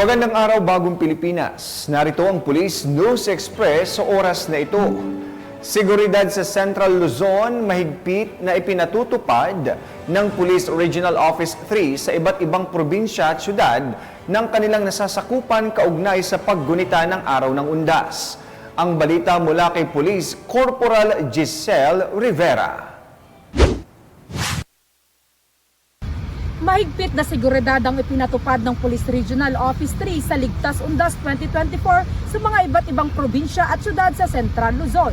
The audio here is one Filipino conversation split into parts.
Magandang araw, Bagong Pilipinas. Narito ang Police News Express sa oras na ito. Seguridad sa Central Luzon, mahigpit na ipinatutupad ng Police Regional Office 3 sa iba't ibang probinsya at syudad ng kanilang nasasakupan kaugnay sa paggunita ng Araw ng Undas. Ang balita mula kay Police Corporal Giselle Rivera. Mahigpit na seguridad ang ipinatupad ng Police Regional Office 3 sa Ligtas Undas 2024 sa mga iba't ibang probinsya at syudad sa Central Luzon.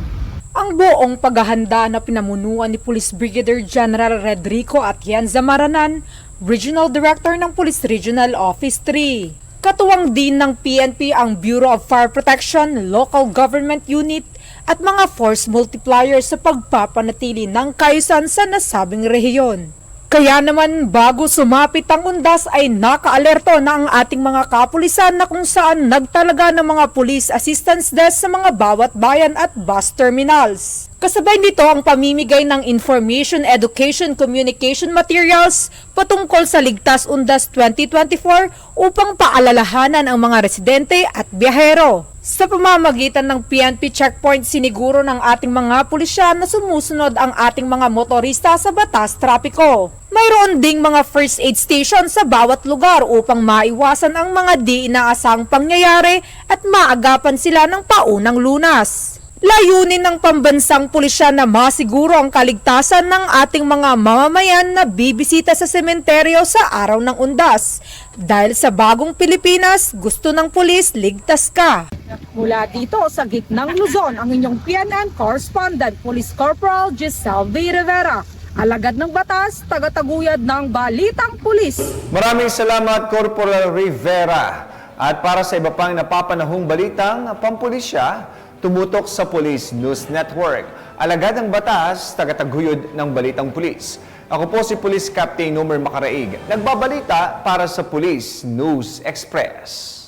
Ang buong paghahanda na pinamunuan ni Police Brigadier General Redrico Atienza Maranan, Regional Director ng Police Regional Office 3. Katuwang din ng PNP ang Bureau of Fire Protection, Local Government Unit at mga force multipliers sa pagpapanatili ng kaayusan sa nasabing rehiyon. Kaya naman bago sumapit ang undas ay nakaalerto na ang ating mga kapulisan na kung saan nagtalaga ng mga police assistance desk sa mga bawat bayan at bus terminals. Kasabay nito ang pamimigay ng information, education, communication materials patungkol sa Ligtas Undas 2024 upang paalalahanan ang mga residente at biyahero. Sa pamamagitan ng PNP checkpoint, siniguro ng ating mga pulisya na sumusunod ang ating mga motorista sa batas trapiko. Mayroon ding mga first aid station sa bawat lugar upang maiwasan ang mga di inaasang pangyayari at maagapan sila ng paunang lunas. Layunin ng pambansang pulisya na masiguro ang kaligtasan ng ating mga mamamayan na bibisita sa sementeryo sa araw ng undas. Dahil sa Bagong Pilipinas, gusto ng pulis, ligtas ka. Mula dito sa gitnang Luzon, ang inyong PNN correspondent, Police Corporal Giselle Rivera. Alagad ng batas, tagataguyod ng Balitang Pulis. Maraming salamat, Corporal Rivera. At para sa iba pang napapanahong balitang pampulisya, tumutok sa Police News Network. Alagad ng batas, tagataguyod ng Balitang Pulis. Ako po si Police Captain Nomer Macaraig, nagbabalita para sa Police News Express.